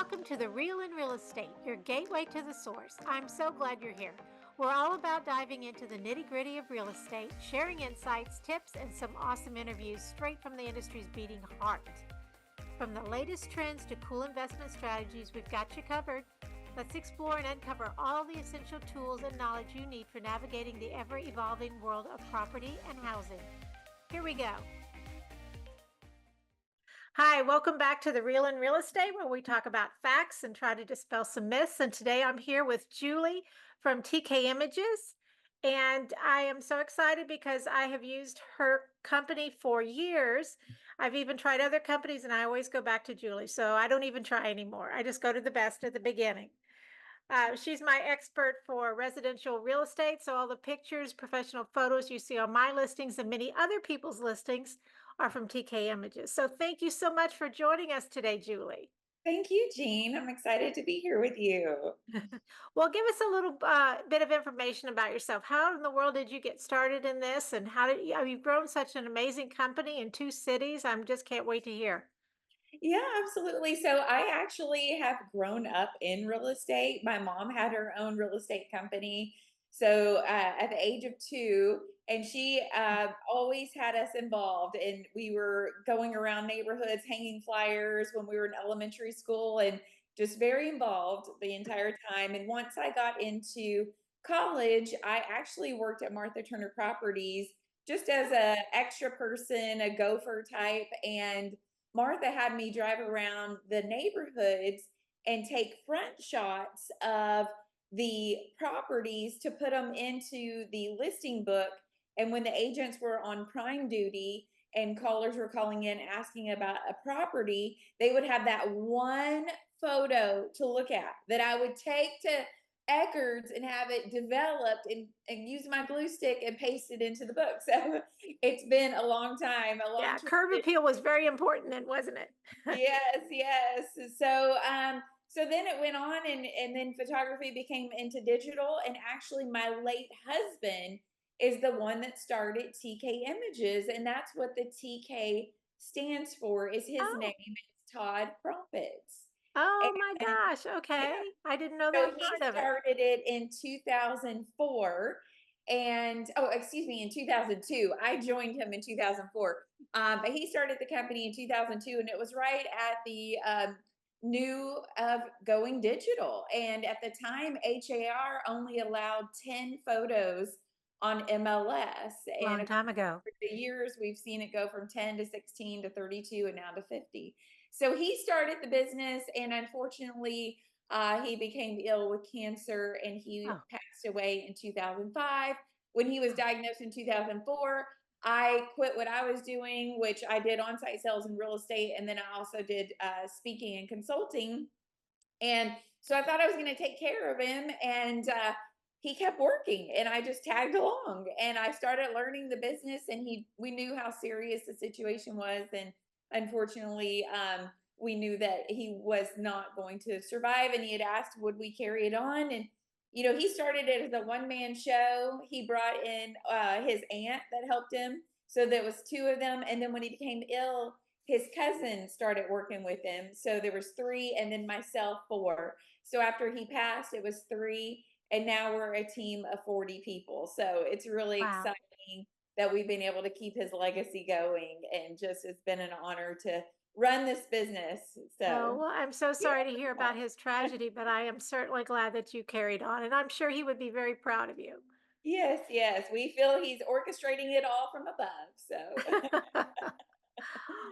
welcome to The Real in Real Estate, your gateway to the source. I'm so glad you're here. We're all about diving into the nitty gritty of real estate, sharing insights, tips, and some awesome interviews straight from the industry's beating heart. From the latest trends to cool investment strategies, we've got you covered. Let's explore and uncover all the essential tools and knowledge you need for navigating the ever evolving world of property and housing. Here we go. Hi, welcome back to The Real in Real Estate, where we talk about facts and try to dispel some myths. And today I'm here with Julie from TK Images. And I am so excited because I have used her company for years. I've even tried other companies and I always go back to Julie. So I don't even try anymore. I just go to the best at the beginning. She's my expert for residential real estate. So all the pictures, professional photos you see on my listings and many other people's listings are from TK Images. So thank you so much for joining us today, Julie. Thank you, Jean. I'm excited to be here with you. Well, give us a little bit of information about yourself. How in the world did you get started in this? And how did you've grown such an amazing company in two cities? I'm just can't wait to hear. Yeah, absolutely. So I actually have grown up in real estate. My mom had her own real estate company. So at the age of two, and she always had us involved. And we were going around neighborhoods, hanging flyers when we were in elementary school, and just very involved the entire time. And once I got into college, I actually worked at Martha Turner Properties just as a extra person, a gopher type, and Martha had me drive around the neighborhoods and take front shots of the properties to put them into the listing book. And when the agents were on prime duty and callers were calling in asking about a property, they would have that one photo to look at that I would take to Eckerd's and have it developed and use my glue stick and paste it into the book. So it's been a long time, a long Yeah, curb transition. appeal was very important then, wasn't it? Yes, yes. So then it went on and then photography became into digital. And actually my late husband is the one that started TK Images. And that's what the TK stands for, is his name. Oh, It's Todd Crumpets. oh my And gosh. Okay. yeah, I didn't know so that he part of it. started it in 2004 and oh, excuse me, in 2002. I joined him in 2004. But he started the company in 2002 and it was right at the new of going digital. And at the time, HAR only allowed 10 photos on MLS. And Long of time ago. over the years, we've seen it go from 10 to 16 to 32 and now to 50. So he started the business, and unfortunately, he became ill with cancer and he Oh, passed away in 2005. When he was diagnosed in 2004, I quit what I was doing, which I did on site sales and real estate. And then I also did speaking and consulting. And so I thought I was going to take care of him. And he kept working and I just tagged along and I started learning the business and we knew how serious the situation was. And unfortunately, we knew that he was not going to survive and he had asked, would we carry it on? And, he started it as a one-man show. He brought in his aunt that helped him. So there was two of them. And then when he became ill, his cousin started working with him. So there was three and then myself, four. So after he passed, it was three and now we're a team of 40 people. So it's really wow. exciting that we've been able to keep his legacy going and just it's been an honor to run this business. Oh, So well, I'm so sorry to hear about his yeah. tragedy, but I am certainly glad that you carried on, and I'm sure he would be very proud of you. Yes, yes. We feel he's orchestrating it all from above. So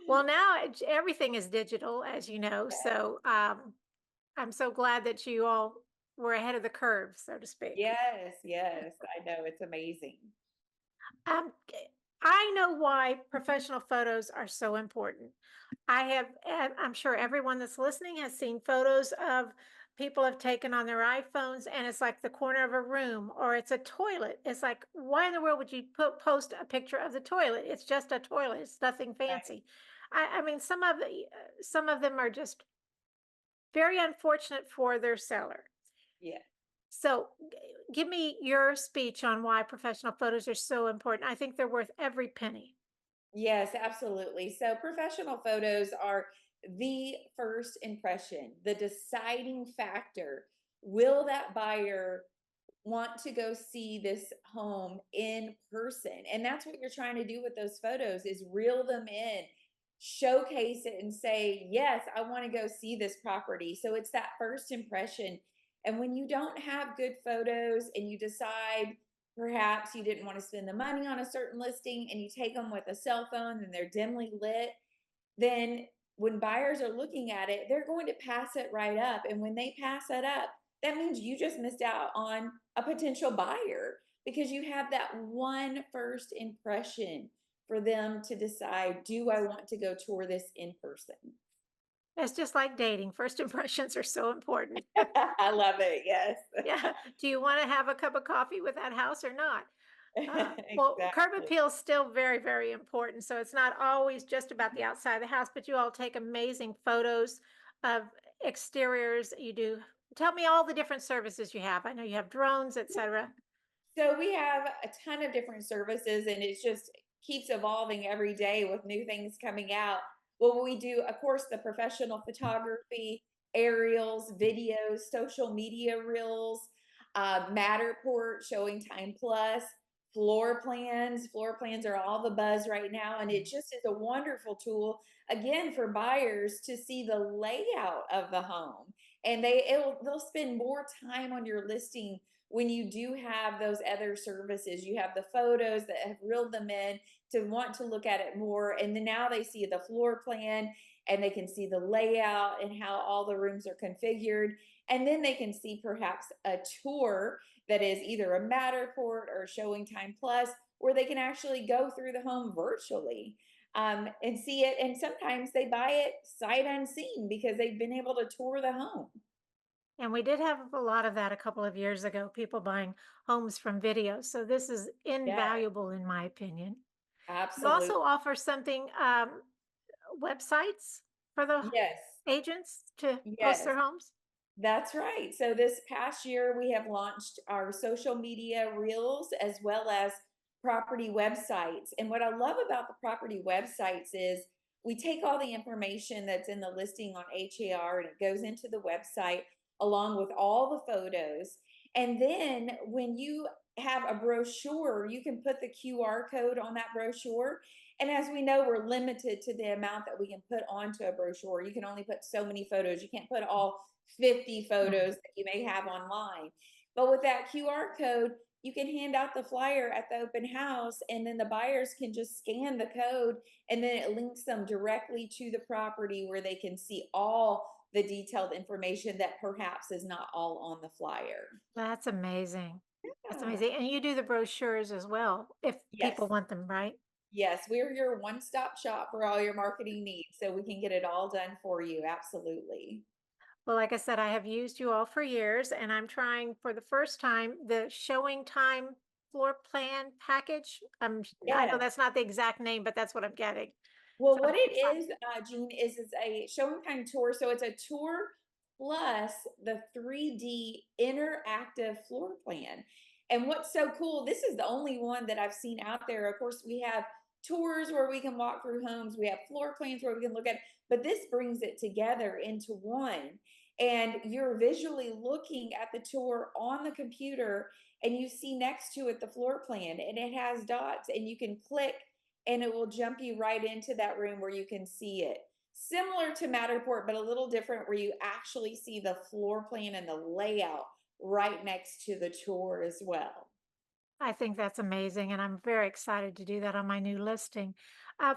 Well, now everything is digital, as you know, so I'm so glad that you all were ahead of the curve, so to speak. yes, yes. I know it's amazing. I know why professional photos are so important. I have, and I'm sure everyone that's listening has seen photos of people have taken on their iPhones and it's like the corner of a room or it's a toilet. It's like, why in the world would you post a picture of the toilet? It's just a toilet. It's nothing Right. fancy. I mean, some of them are just very unfortunate for their seller. Yeah. So, give me your speech on why professional photos are so important. I think they're worth every penny. Yes, absolutely. So professional photos are the first impression, the deciding factor. Will that buyer want to go see this home in person? And that's what you're trying to do with those photos is reel them in, showcase it and say, "Yes, I want to go see this property." So it's that first impression. And when you don't have good photos and you decide perhaps you didn't want to spend the money on a certain listing and you take them with a cell phone and they're dimly lit, then when buyers are looking at it, they're going to pass it right up. And when they pass it up, that means you just missed out on a potential buyer because you have that one first impression for them to decide, do I want to go tour this in person? It's just like dating. First impressions are so important. I love it. Yes. Yeah. Do you want to have a cup of coffee with that house or not? Well, curb Exactly. appeal is still very, very important. So it's not always just about the outside of the house, but you all take amazing photos of exteriors. You do. Tell me all the different services you have. I know you have drones, etc. So we have a ton of different services and it just keeps evolving every day with new things coming out. Well, we do, of course, the professional photography, aerials, videos, social media reels, Matterport, Showing Time Plus, floor plans. Floor plans are all the buzz right now. And it just is a wonderful tool, again, for buyers to see the layout of the home. And they'll spend more time on your listing when you do have those other services. You have the photos that have reeled them in to want to look at it more. And then now they see the floor plan and they can see the layout and how all the rooms are configured. And then they can see perhaps a tour that is either a Matterport or Showing Time Plus, where they can actually go through the home virtually and see it. And sometimes they buy it sight unseen because they've been able to tour the home. And we did have a lot of that a couple of years ago, people buying homes from videos. So this is Yes, invaluable, in my opinion. You absolutely. also offer something, websites for the Yes, agents to post yes. their homes. That's right. So this past year, we have launched our social media reels as well as property websites. And what I love about the property websites is we take all the information that's in the listing on HAR and it goes into the website along with all the photos. And then when you have a brochure, you can put the QR code on that brochure. And as we know, we're limited to the amount that we can put onto a brochure. You can only put so many photos. You can't put all 50 Mm. photos that you may have online. But with that QR code, you can hand out the flyer at the open house, and then the buyers can just scan the code, and then it links them directly to the property where they can see all the detailed information that perhaps is not all on the flyer. That's amazing. That's Yeah. amazing. And you do the brochures as well, if people Yes. want them, right? Yes. We're your one stop shop for all your marketing needs. So we can get it all done for you. Absolutely. Well, like I said, I have used you all for years, and I'm trying for the first time the showing time floor plan package. I know Yes. that's not the exact name, but that's what I'm getting. Well, So what I'm it excited. is, Jean, is a showing time tour. So it's a tour plus the 3D interactive floor plan. And what's so cool, this is the only one that I've seen out there. Of course, we have tours where we can walk through homes, we have floor plans where we can look at, but this brings it together into one. And you're visually looking at the tour on the computer, and you see next to it the floor plan, and it has dots, and you can click and it will jump you right into that room where you can see it. Similar to Matterport, but a little different, where you actually see the floor plan and the layout right next to the tour as well. I think that's amazing, and I'm very excited to do that on my new listing.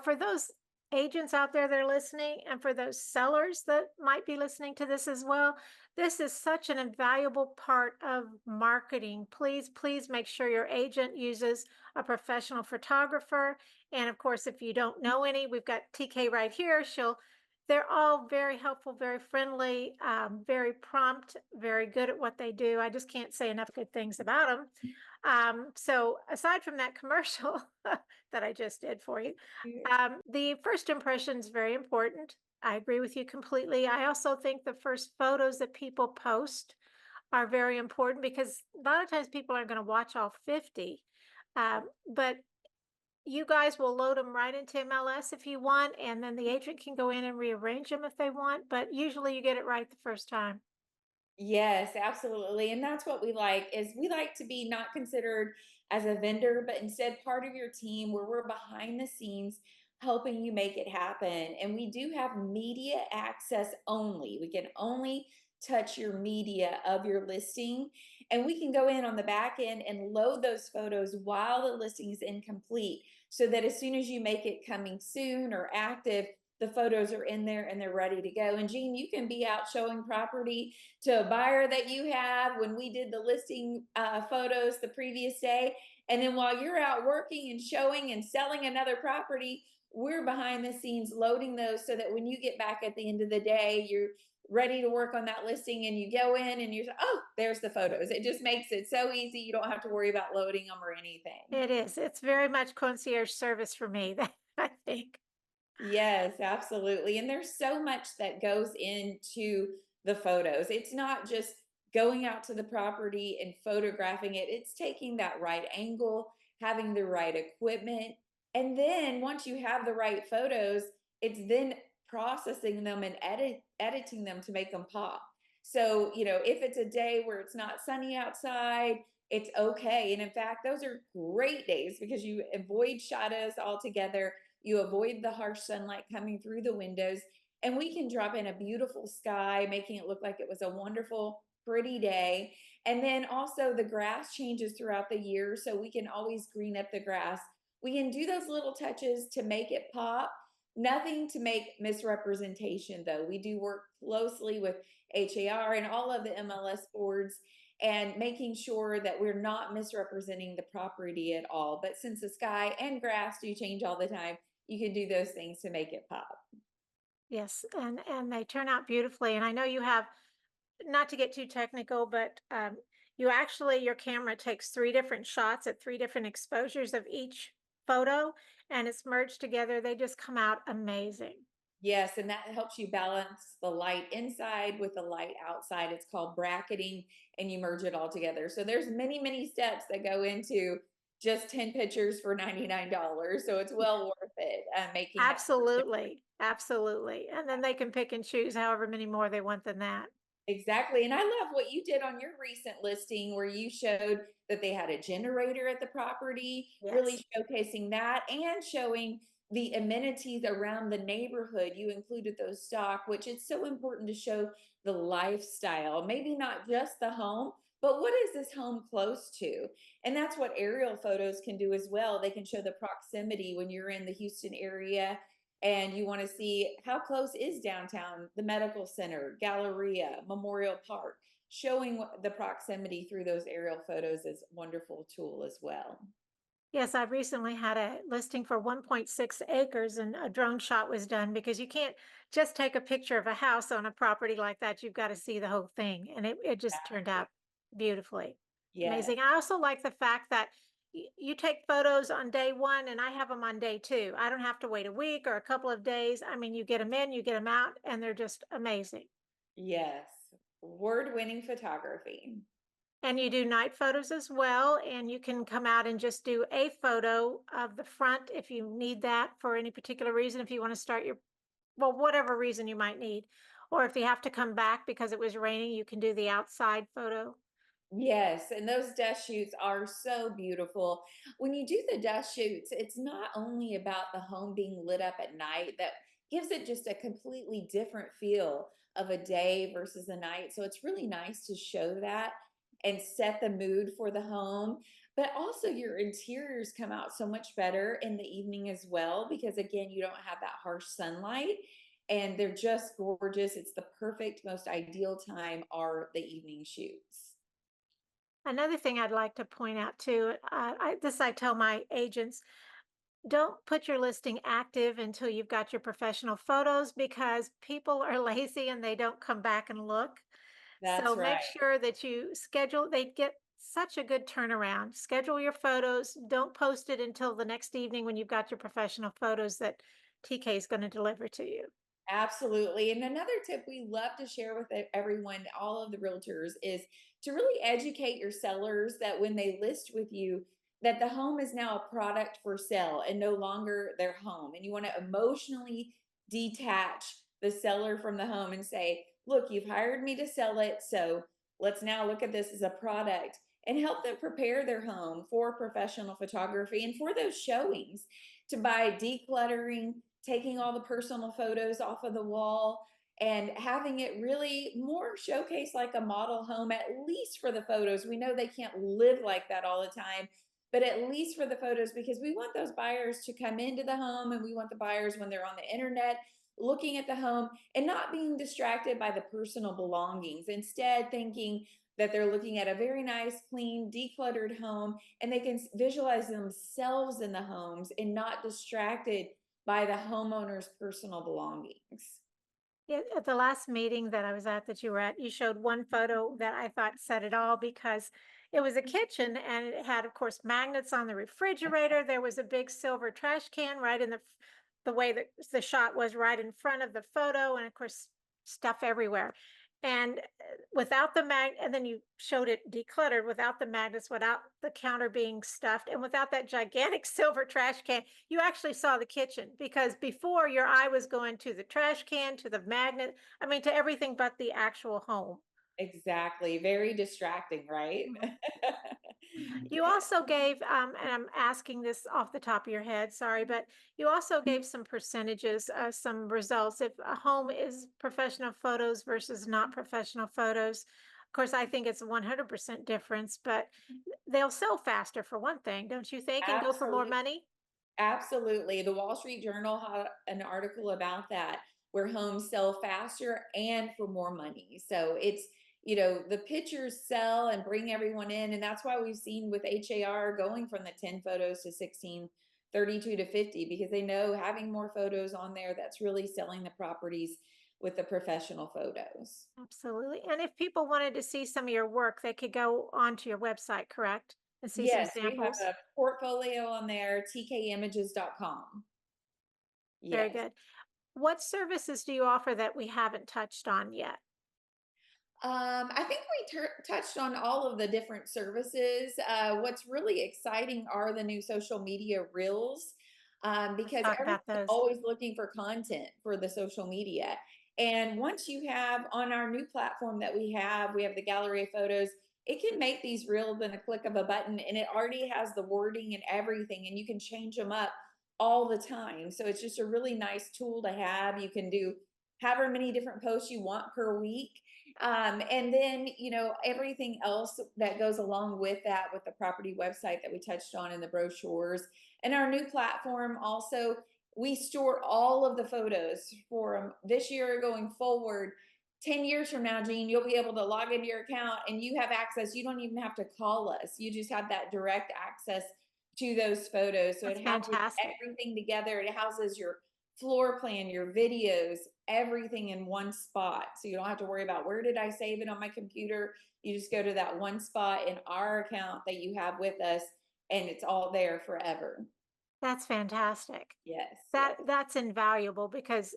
For those agents out there that are listening, and for those sellers that might be listening to this as well, this is such an invaluable part of marketing. Please, please make sure your agent uses a professional photographer. And of course, if you don't know any, we've got TK right here. They're all very helpful, very friendly, very prompt, very good at what they do. I just can't say enough good things about them. So aside from that commercial that I just did for you, the first impression is very important. I agree with you completely. I also think the first photos that people post are very important because a lot of times people aren't going to watch all 50. But you guys will load them right into MLS if you want, and then the agent can go in and rearrange them if they want, but usually you get it right the first time. Yes, absolutely. And that's what we like is we like to be not considered as a vendor, but instead part of your team where we're behind the scenes helping you make it happen. And we do have media access only. We can only touch your media of your listing. And we can go in on the back end and load those photos while the listing is incomplete. So that as soon as you make it coming soon or active, the photos are in there and they're ready to go. And Jean, you can be out showing property to a buyer that you have when we did the listing photos the previous day. And then while you're out working and showing and selling another property, we're behind the scenes loading those so that when you get back at the end of the day, you're ready to work on that listing and you go in and you're, oh, there's the photos. It just makes it so easy. You don't have to worry about loading them or anything. It is. It's very much concierge service for me, that I think. Yes, absolutely. And there's so much that goes into the photos. It's not just going out to the property and photographing it, it's taking that right angle, having the right equipment. And then once you have the right photos, it's then processing them and editing them to make them pop. So, if it's a day where it's not sunny outside, it's okay. And in fact, those are great days because you avoid shadows altogether, you avoid the harsh sunlight coming through the windows, and we can drop in a beautiful sky, making it look like it was a wonderful, pretty day. And then also, the grass changes throughout the year, so we can always green up the grass. We can do those little touches to make it pop. Nothing to make misrepresentation, though. We do work closely with HAR and all of the MLS boards and making sure that we're not misrepresenting the property at all. But since the sky and grass do change all the time, you can do those things to make it pop. Yes, and they turn out beautifully, and I know you have, not to get too technical, but, you actually your camera takes 3 different shots at 3 different exposures of each photo, and it's merged together. They just come out amazing. Yes, and that helps you balance the light inside with the light outside. It's called bracketing, and you merge it all together. So there's many, many steps that go into just 10 pictures for $99. So it's well worth it making that first. Absolutely, absolutely, and then they can pick and choose however many more they want than that. Exactly. And I love what you did on your recent listing where you showed that they had a generator at the property, Yes. really showcasing that and showing the amenities around the neighborhood. You included those stock, which it's so important to show the lifestyle, maybe not just the home, but what is this home close to? And that's what aerial photos can do as well. They can show the proximity when you're in the Houston area and you want to see how close is downtown, the medical center, Galleria, Memorial Park. Showing the proximity through those aerial photos is a wonderful tool as well. Yes, I recently had a listing for 1.6 acres and a drone shot was done because you can't just take a picture of a house on a property like that. You've got to see the whole thing. And it just turned Exactly. out beautifully. Yes. Amazing. I also like the fact that you take photos on day one and I have them on day two. I don't have to wait a week or a couple of days. I mean, you get them in, you get them out, and they're just amazing. Yes. Award winning photography. And you do night photos as well, and you can come out and just do a photo of the front if you need that for any particular reason, if you want to start your, well, whatever reason you might need. Or if you have to come back because it was raining, you can do the outside photo. Yes, and those dust shoots are so beautiful. When you do the dust shoots, it's not only about the home being lit up at night, that gives it just a completely different feel of a day versus a night. So it's really nice to show that and set the mood for the home. But also, your interiors come out so much better in the evening as well, because again, you don't have that harsh sunlight and they're just gorgeous. It's the perfect, most ideal time are the evening shoots. Another thing I'd like to point out too, I tell my agents, don't put your listing active until you've got your professional photos because people are lazy and they don't come back and look. So That's make right. sure that you schedule, they get such a good turnaround. Schedule your photos. Don't post it until the next evening when you've got your professional photos that TK is going to deliver to you. Absolutely. And another tip we love to share with everyone, all of the realtors, is to really educate your sellers that when they list with you, that the home is now a product for sale and no longer their home. And you want to emotionally detach the seller from the home and say, look, you've hired me to sell it. So let's now look at this as a product, and help them prepare their home for professional photography and for those showings, to by decluttering, taking all the personal photos off of the wall, and having it really more showcase like a model home, at least for the photos. We know they can't live like that all the time, but at least for the photos, because we want those buyers to come into the home, and we want the buyers when they're on the internet looking at the home and not being distracted by the personal belongings, instead thinking that they're looking at a very nice, clean, decluttered home, and they can visualize themselves in the homes and not distracted by the homeowner's personal belongings. Yeah, at the last meeting that I was at that you were at, you showed one photo that I thought said it all because it was a kitchen and it had, of course, magnets on the refrigerator. There was a big silver trash can right in the way that the shot was right in front of the photo, and of course, stuff everywhere. And without the and then you showed it decluttered without the magnets, without the counter being stuffed, and without that gigantic silver trash can. You actually saw the kitchen because before your eye was going to the trash can, to the magnet, I mean, to everything but the actual home. Exactly. Very distracting, right? Mhm. You also gave, and I'm asking this off the top of your head, sorry, but you also gave some percentages, some results. If a home is professional photos versus not professional photos, of course, I think it's a 100% difference, but they'll sell faster for one thing, don't you think, and go for more Absolutely. money? Absolutely. The Wall Street Journal had an article about that, where homes sell faster and for more money. So it's, the pictures sell and bring everyone in. And that's why we've seen with HAR going from the 10 photos to 16, 32 to 50, because they know having more photos on there, that's really selling the properties with the professional photos. Absolutely. And if people wanted to see some of your work, they could go onto your website, correct? And see some Yes, we have samples? a portfolio on there, tkimages.com. Very Yes. good. What services do you offer that we haven't touched on yet? I think we touched on all of the different services. What's really exciting are the new social media reels, Let's because talk everyone's about those. always looking for content for the social media. And once you have on our new platform that we have the gallery of photos. It can make these reels in a click of a button, and it already has the wording and everything, and you can change them up all the time. So it's just a really nice tool to have. You can do however many different posts you want per week, and then, everything else that goes along with that, with the property website that we touched on in the brochures. And our new platform also, we store all of the photos for this year going forward. 10 years from now, Jean, you'll be able to log into your account and you have access. You don't even have to call us. You just have that direct access to those photos. So it That's houses fantastic. everything together. It houses your floor plan, your videos, everything in one spot. So you don't have to worry about where did I save it on my computer. You just go to that one spot in our account that you have with us, and it's all there forever. That's fantastic. Yes, That yes. that's invaluable because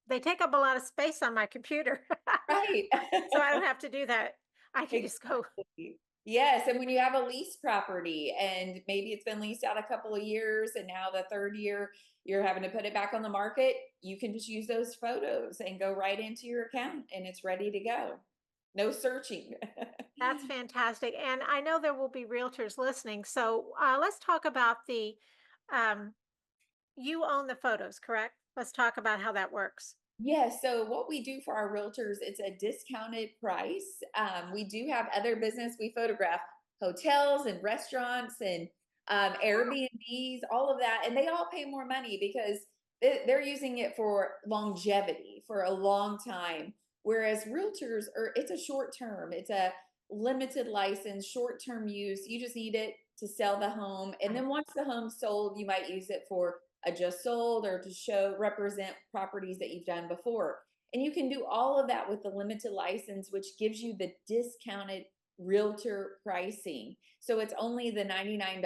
they take up a lot of space on my computer. Right. So I don't have to do that. I can just go. Exactly. Yes, and when you have a lease property and maybe it's been leased out a couple of years and now the third year you're having to put it back on the market, you can just use those photos and go right into your account and it's ready to go. No searching. That's fantastic. And I know there will be realtors listening. So let's talk about um, you own the photos, correct? Let's talk about how that works. Yes. So what we do for our realtors, it's a discounted price. We do have other business. We photograph hotels and restaurants and Oh, Airbnbs, all of that, and they all pay more money because they're using it for longevity for a long time. Whereas realtors are, it's a short term. It's a limited license, short term use. You just need it to sell the home, and right. then once the home's sold, you might use it for a just sold or to show represent properties that you've done before. And you can do all of that with the limited license, which gives you the discounted realtor pricing. So it's only the $99,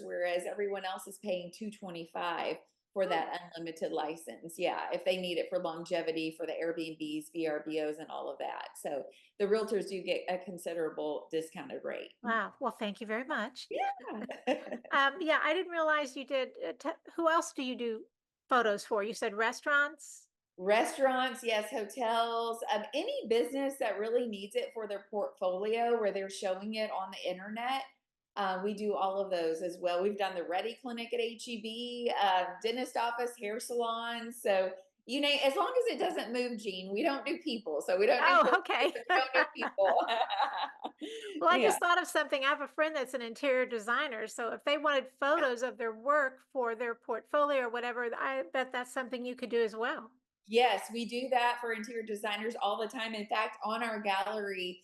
whereas everyone else is paying $225 for Hmm. that unlimited license. Yeah, if they need it for longevity for the Airbnbs, VRBOs, and all of that. So the realtors do get a considerable discounted rate. Wow. Well, thank you very much. Yeah. Yeah, I didn't realize you did. Who else do you do photos for? You said restaurants. Restaurants, yes, hotels, any business that really needs it for their portfolio where they're showing it on the internet. We do all of those as well. We've done the Ready Clinic at HEB, dentist office, hair salons. So you know, as long as it doesn't move, Gene, we don't do people. So we don't do Oh, furniture okay. and we don't do people. Well, I Yeah. just thought of something. I have a friend that's an interior designer. So if they wanted photos of their work for their portfolio or whatever, I bet that's something you could do as well. Yes, we do that for interior designers all the time. In fact, on our gallery,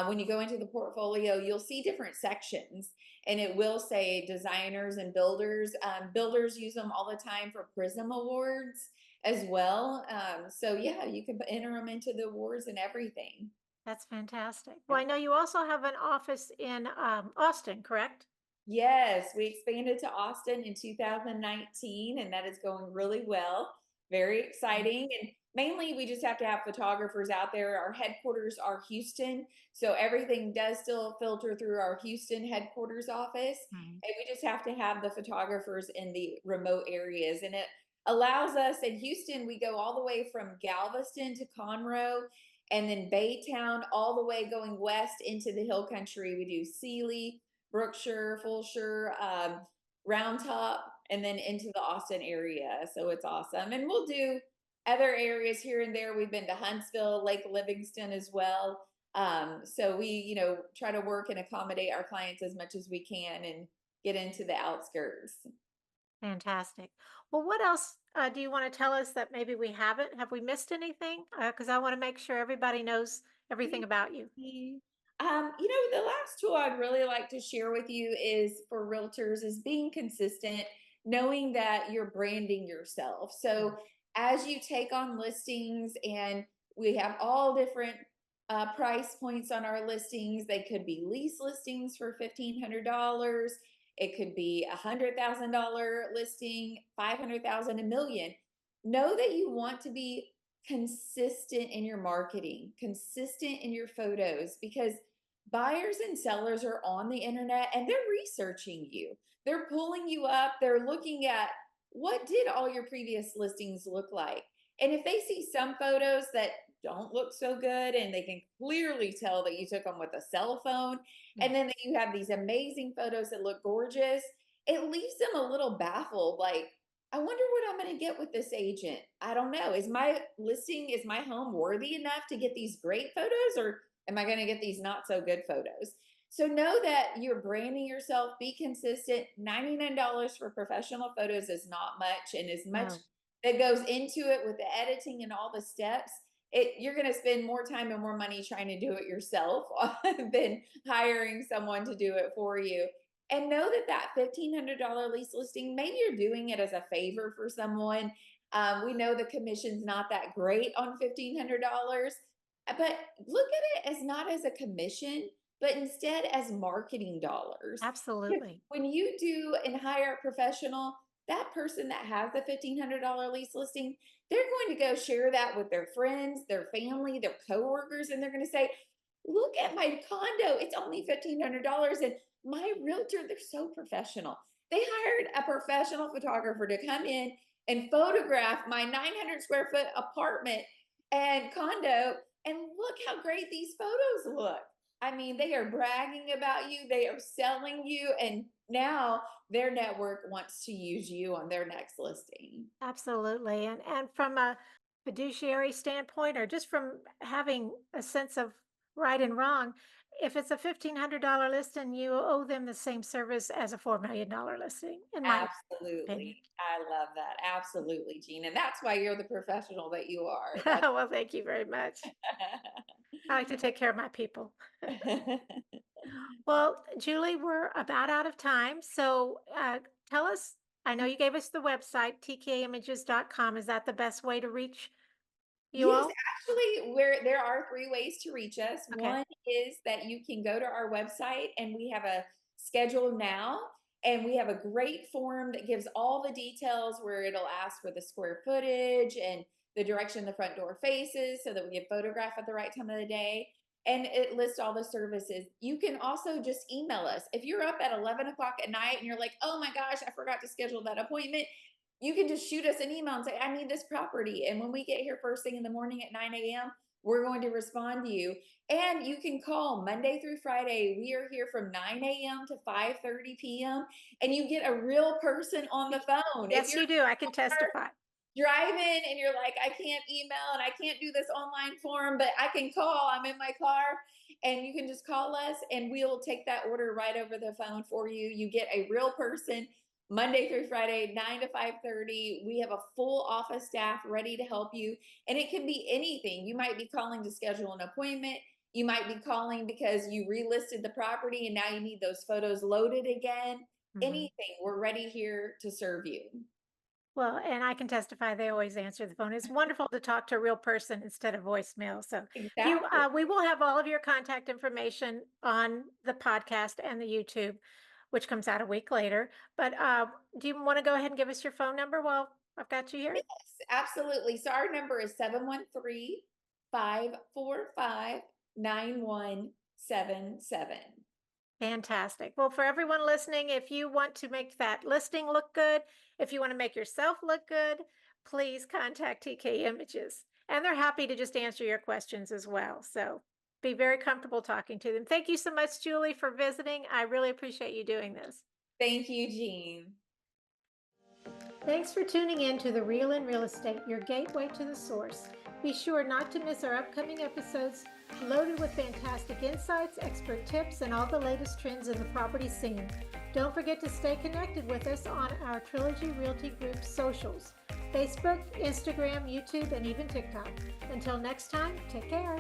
when you go into the portfolio, you'll see different sections and it will say designers and builders. Builders use them all the time for Prism Awards as well. So, yeah, you can enter them into the awards and everything. That's fantastic. Well, Yeah. I know you also have an office in Austin, correct? Yes, we expanded to Austin in 2019, and that is going really well. Very Mm. exciting. And mainly, we just have to have photographers out there. Our headquarters are Houston, so everything does still filter through our Houston headquarters office. Right. And we just have to have the photographers in the remote areas. And it allows us in Houston, we go all the way from Galveston to Conroe. And then Baytown, all the way going west into the hill country. We do Sealy, Brookshire, Fulshire, Round Top, and then into the Austin area. So it's awesome. And we'll do other areas here and there. We've been to Huntsville, Lake Livingston as well. So we, try to work and accommodate our clients as much as we can and get into the outskirts. Fantastic. Well, what else do you want to tell us that maybe we haven't? Have we missed anything? Because I want to make sure everybody knows everything about you. Mhm. The last tool I'd really like to share with you is for realtors is being consistent, knowing that you're branding yourself. So Mm. as you take on listings, and we have all different price points on our listings, they could be lease listings for $1,500. It could be $100,000 listing, 500,000, a million. Know that you want to be consistent in your marketing, consistent in your photos, because buyers and sellers are on the internet and they're researching you. They're pulling you up, they're looking at what did all your previous listings look like. And if they see some photos that don't look so good and they can clearly tell that you took them with a cell phone, Yeah. and then that you have these amazing photos that look gorgeous, it leaves them a little baffled, like, I wonder what I'm going to get with this agent. I don't know. Is my listing, is my home worthy enough to get these great photos, or am I going to get these not so good photos? So know that you're branding yourself, be consistent. $99 for professional photos is not much, and as much No, that goes into it with the editing and all the steps, you're going to spend more time and more money trying to do it yourself than hiring someone to do it for you. And know that that $1,500 lease listing, maybe you're doing it as a favor for someone. We know the commission's not that great on $1,500, but look at it as not as a commission, but instead as marketing dollars. Because absolutely. when you do and hire a professional, that person that has the $1,500 lease listing, they're going to go share that with their friends, their family, their coworkers, and they're going to say, look at my condo. It's only $1,500. And my realtor, they're so professional. They hired a professional photographer to come in and photograph my 900 square foot apartment and condo. And look how great these photos look. I mean, they are bragging about you, they are selling you, and now their network wants to use you on their next listing. Absolutely. And from a fiduciary standpoint, or just from having a sense of right and wrong, if it's a $1,500 listing, you owe them the same service as a $4 million listing, in my Absolutely. opinion. I love that. Absolutely, Gene. And that's why you're the professional that you are. That's Well, thank you very much. I like to take care of my people. Well, Julie, we're about out of time. So tell us, I know you gave us the website, tkimages.com. Is that the best way to reach you Yes, all? actually, where there are three ways to reach us. Okay. One is that you can go to our website and we have a schedule now. And we have a great form that gives all the details where it'll ask for the square footage and the direction the front door faces so that we can photograph at the right time of the day. And it lists all the services. You can also just email us. If you're up at 11 o'clock at night and you're like, oh my gosh, I forgot to schedule that appointment, you can just shoot us an email and say, I need this property. And when we get here first thing in the morning at 9 a.m., we're going to respond to you. And you can call Monday through Friday. We are here from 9 a.m. to 5:30 p.m. And you get a real person on the phone. If Yes, you're you do. I can testify. driving and you're like, I can't email and I can't do this online form, but I can call. I'm in my car. And you can just call us and we'll take that order right over the phone for you. You get a real person Monday through Friday, 9 to 5:30. We have a full office staff ready to help you. And it can be anything. You might be calling to schedule an appointment. You might be calling because you relisted the property and now you need those photos loaded again. Mhm. Anything, we're ready here to serve you. Well, and I can testify they always answer the phone. It's wonderful to talk to a real person instead of voicemail. So Exactly. we will have all of your contact information on the podcast and the YouTube, which comes out a week later. But do you want to go ahead and give us your phone number while I've got you here? Yes, absolutely. So our number is 713-545-9177. Fantastic. Well, for everyone listening, if you want to make that listing look good, if you want to make yourself look good, please contact TK Images. And they're happy to just answer your questions as well. So be very comfortable talking to them. Thank you so much, Julie, for visiting. I really appreciate you doing this. Thank you, Jean. Thanks for tuning in to The Real in Real Estate, your gateway to the source. Be sure not to miss our upcoming episodes loaded with fantastic insights, expert tips, and all the latest trends in the property scene. Don't forget to stay connected with us on our Trilogy Realty Group socials: Facebook, Instagram, YouTube, and even TikTok. Until next time, take care.